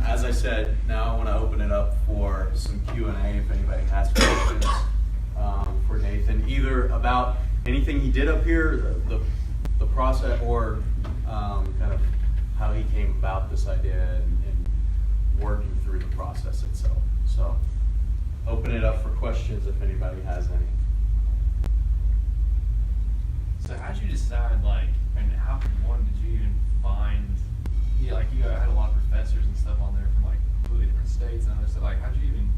As I said, now I want to open it up for some Q&A if anybody has questions for Nathan, either about anything he did up here, the process, or kind of how he came about this idea and working through the process itself. So open it up for questions if anybody has any. So how'd you decide, like, and how, one, did you even find, you had a lot of professors and stuff on there from, like, completely different states and other stuff. Like, how'd you even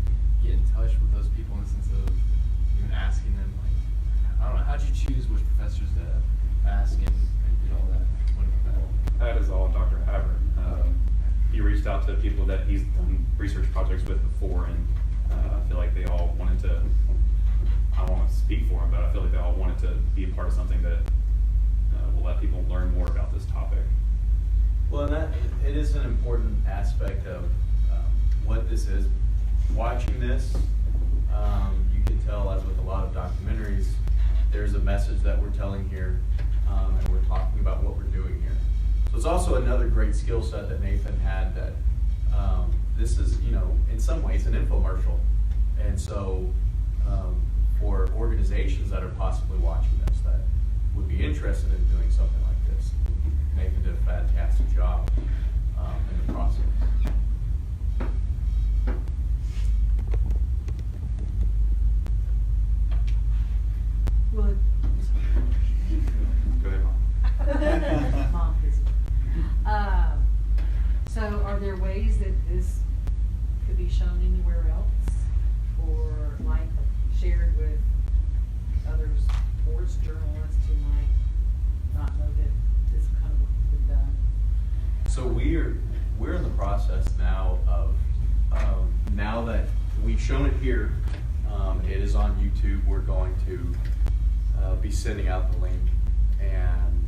get in touch with those people in the sense of even asking them, like, I don't know, how'd you choose which professors to ask and did all that? That is all Dr. Haver. He reached out to people that he's done research projects with before, and I feel like they all wanted to, I don't want to speak for him, but I feel like they all wanted to be a part of something that will let people learn more about this topic. Well, and it is an important aspect of what this is. Watching this, you can tell, as with a lot of documentaries, there's a message that we're telling here, and we're talking about what we're doing here. So it's also another great skill set that Nathan had, that this is, in some ways an infomercial. And so for organizations that are possibly watching this that would be interested in doing something like this, Nathan did a fantastic job in the process. Well, Go ahead, Mom. Mom is. So are there ways that this could be shown anywhere else, or like shared with other sports journalists who might not know that this kind of work has been done? So we're in the process now of now that we've shown it here, it is on YouTube. We're going to be sending out the link, and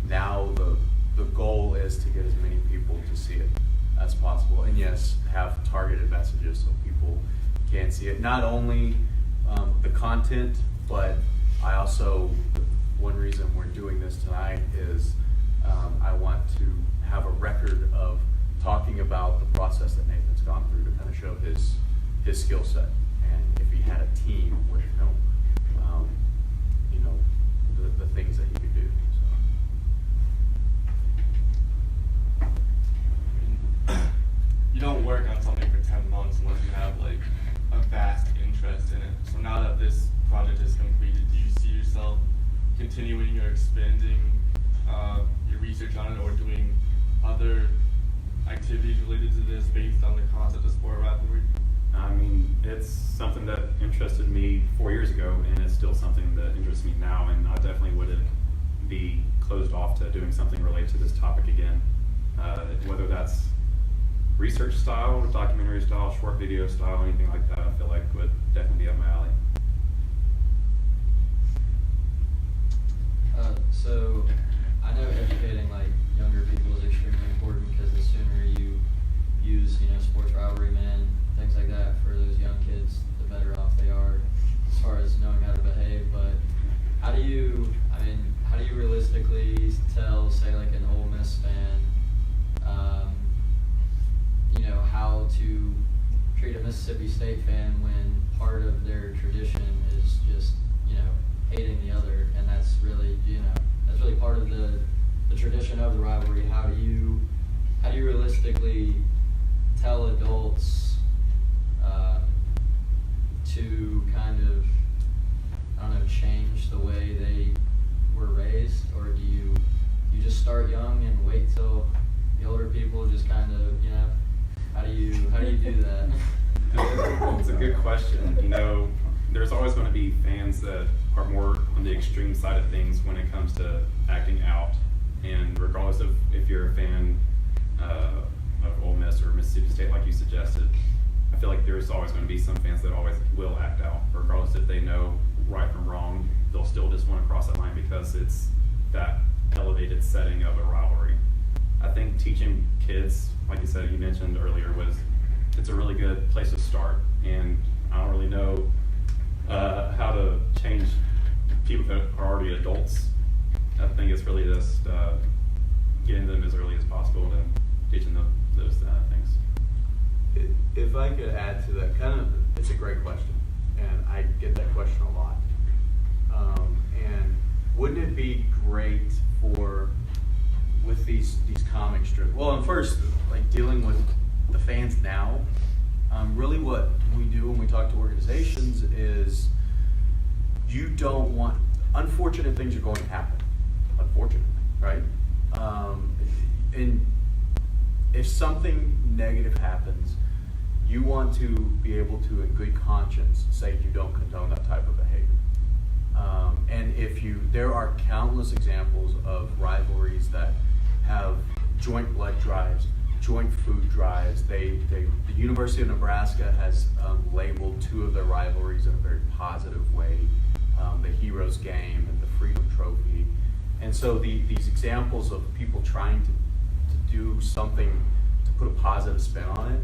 now the goal is to get as many people to see it as possible, and yes, have targeted messages so people can see it. Not only the content, but I also, one reason we're doing this tonight is I want to have a record of talking about the process that Nathan's gone through to kind of show his skill set, and if he had a team with him, the things that he could do. So. You don't work on something for 10 months unless you have, like, a vast interest in it. So now that this project is completed, do you see yourself continuing or expanding your research on it, or doing other activities related to this based on the concept of Sport Rivalry? I mean, it's something that interested me 4 years ago, and it's still something that interests me now, and I definitely wouldn't be closed off to doing something related to this topic again. Whether that's research style, documentary style, short video style, anything like that, I feel like would definitely be up my alley. So I know educating younger people is extremely important, because the sooner you use sports rivalry, things like that for those young kids, the better off they are as far as knowing how to behave. But how do you realistically tell, say, like an Ole Miss fan, how to treat a Mississippi State fan when part of their tradition is just hating the other, and that's really part of the tradition of the rivalry? How do you realistically tell adults to kind of, change the way they were raised? Or do you just start young and wait till the older people just kind of, how do you do that? It's a good question. There's always going to be fans that are more on the extreme side of things when it comes to acting out, and regardless of if you're a fan of Ole Miss or Mississippi State, like you suggested, I feel like there's always going to be some fans that always will act out, regardless if they know right from wrong. They'll still just want to cross that line because it's that elevated setting of a rivalry. I think teaching kids, like you mentioned earlier, it's a really good place to start, and I don't really know how to change people that are already adults. I think it's really just getting them as early as possible and teaching them those things. If I could add to that, it's a great question, and I get that question a lot. And wouldn't it be great with these comic strips? Well, and first, like dealing with the fans now, really what we do when we talk to organizations is you don't want, unfortunate things are going to happen, unfortunately, right? And if something negative happens, you want to be able to, in good conscience, say you don't condone that type of behavior. And there are countless examples of rivalries that have joint blood drives, joint food drives. The University of Nebraska has labeled 2 of their rivalries in a very positive way, the Heroes Game and the Freedom Trophy. And so these examples of people trying to do something to put a positive spin on it,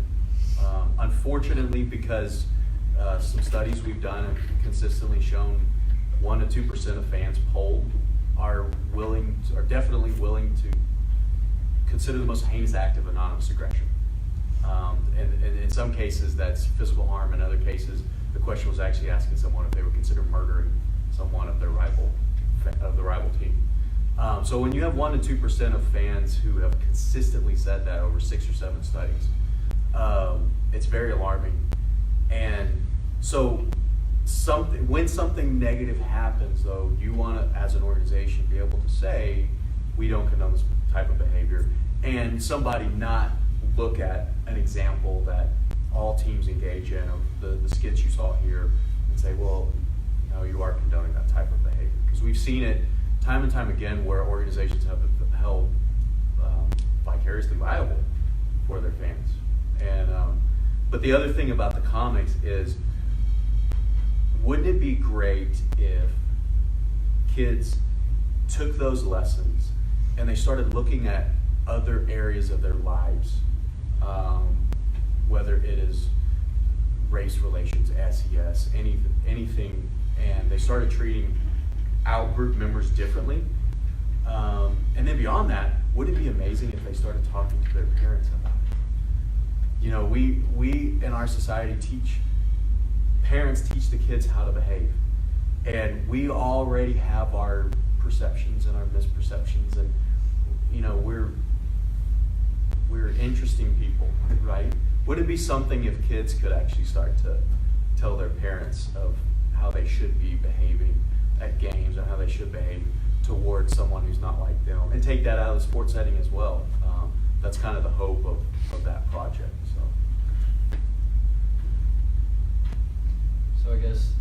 unfortunately, because some studies we've done have consistently shown 1 to 2% of fans polled are definitely willing to consider the most heinous act of anonymous aggression. And in some cases that's physical harm. In other cases, the question was actually asking someone if they would consider murdering someone of the rival team. So when you have 1 to 2% of fans who have consistently said that over 6 or 7 studies, it's very alarming. And so when something negative happens, though, you want to, as an organization, be able to say, we don't condone this type of behavior, and somebody not look at an example that all teams engage in of the skits you saw here and say, well, no, you are condoning that type of behavior. Because we've seen it time and time again where organizations have held vicariously liable for their fans. And but the other thing about the comics is, wouldn't it be great if kids took those lessons and they started looking at other areas of their lives, whether it is race relations, SES, anything, and they started treating out-group members differently. And then beyond that, wouldn't it be amazing if they started talking to their parents about it? You know, we in our society parents teach the kids how to behave. And we already have our perceptions and our misperceptions, and you know, we're interesting people, right? Would it be something if kids could actually start to tell their parents of how they should be behaving at games and how they should behave towards someone who's not like them, and take that out of the sports setting as well? That's kind of the hope of that project. So I guess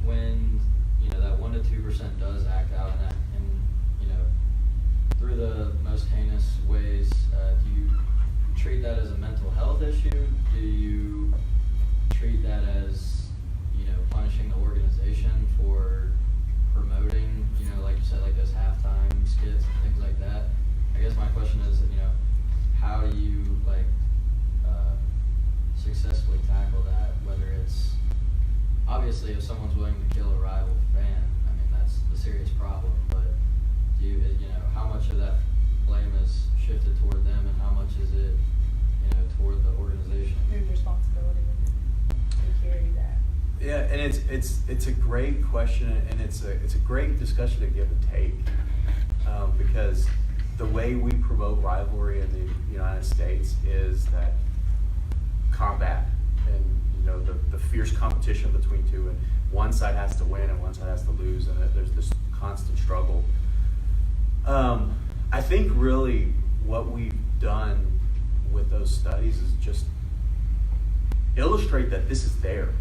when, you know, that 1 to 2% does act out in that, and, you know, through the most heinous ways, do you treat that as a mental health issue? Do you treat that as, you know, punishing the organization for promoting, you know, like you said, like those halftime skits and things like that? I guess my question is, you know, how do you successfully tackle that? Whether it's, obviously, if someone's willing to kill a rival fan, I mean, that's a serious problem. But do you know, how much of that blame is shifted toward them, and how much is it, you know, toward the organization? Whose responsibility to carry that? Yeah, and it's a great question, and it's a great discussion to give and take, because the way we promote rivalry in the United States is that combat and, you know, the fierce competition between two, and one side has to win and one side has to lose, and there's this constant struggle. I think really what we've done with those studies is just illustrate that this is there.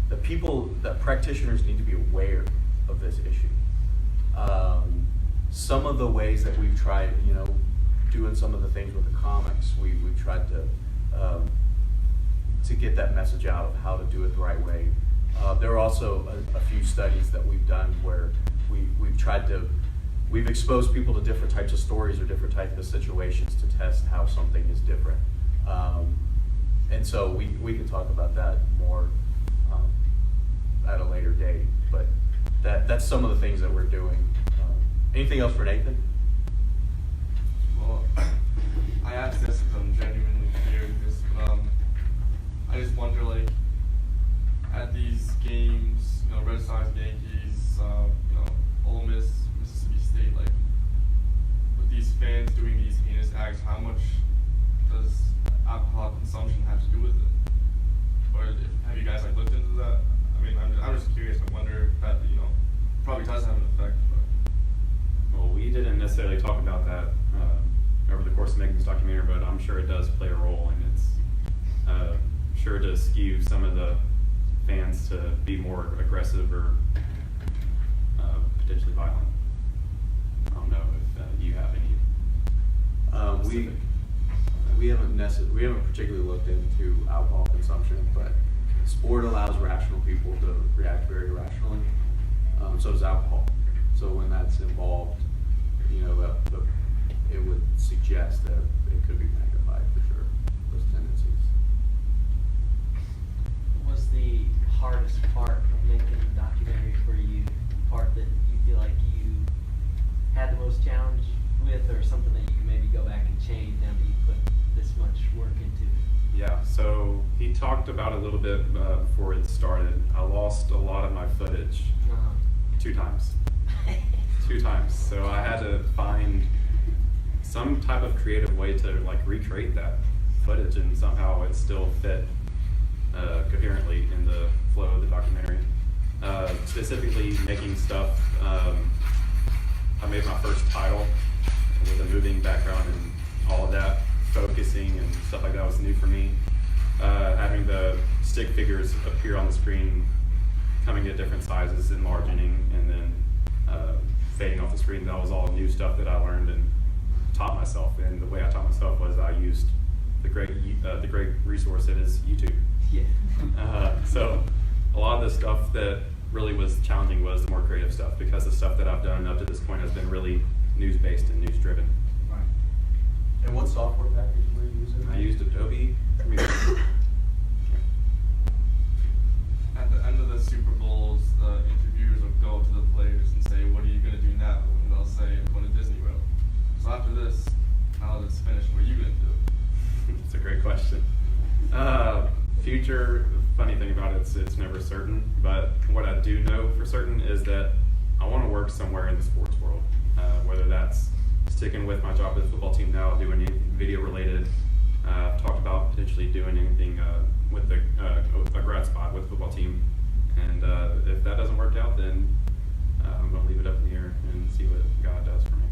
That practitioners need to be aware of this issue. Some of the ways that we've tried, you know, doing some of the things with the comics, we've tried to get that message out of how to do it the right way. There are also a few studies that we've done where we've exposed people to different types of stories or different types of situations to test how something is different. And so we can talk about that more at a later date, but that's some of the things that we're doing. Anything else for Nathan? Well, I asked this because I'm genuinely curious. this documentary, but I'm sure it does play a role, and it's sure to skew some of the fans to be more aggressive or potentially violent. I don't know if you have any. We we haven't particularly looked into alcohol consumption, but sport allows rational people to react very irrationally. So does alcohol. So when that's involved, you know, it would suggest that it could be magnified for sure, those tendencies. What was the hardest part of making the documentary for you? Part that you feel like you had the most challenge with, or something that you can maybe go back and change now that you put this much work into it? Yeah, so he talked about it a little bit before it started. I lost a lot of my footage 2 times. 2 times. So I had to find some type of creative way to like recreate that footage, and somehow it still fit coherently in the flow of the documentary. Specifically making stuff, I made my first title with a moving background and all of that. Focusing and stuff like that was new for me. Having the stick figures appear on the screen, coming at different sizes, enlarging, and then fading off the screen, that was all new stuff that I learned and taught myself. And the way I taught myself was I used the great resource that is YouTube. Yeah. So a lot of the stuff that really was challenging was the more creative stuff, because the stuff that I've done up to this point has been really news-based and news-driven. Right. And what software package were you using? I used Adobe Premiere. At the end of the Super Bowls, the interviewers will go to the players and say, "What are you going to do now?" And they'll say, "I'm going to Disney World." So after this, now that it's finished, what are you going to do? It's a great question. Future, the funny thing about it, it's never certain, but what I do know for certain is that I want to work somewhere in the sports world, whether that's sticking with my job with the football team now, doing anything video related. I've talked about potentially doing anything with a grad spot with the football team, and if that doesn't work out, then I'm going to leave it up in the air and see what God does for me.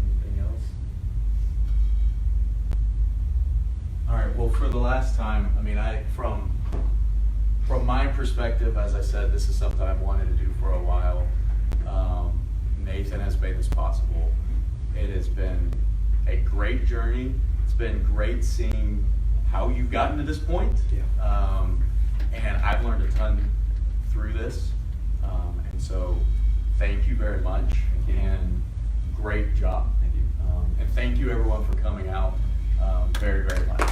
Anything else? All right, well, for the last time, I mean, from my perspective, as I said, this is something I've wanted to do for a while. Nathan has made this possible. It has been a great journey. It's been great seeing how you've gotten to this point. Yeah. And I've learned a ton through this. And so thank you very much. And great job. Thank you. And thank you everyone for coming out very, very much.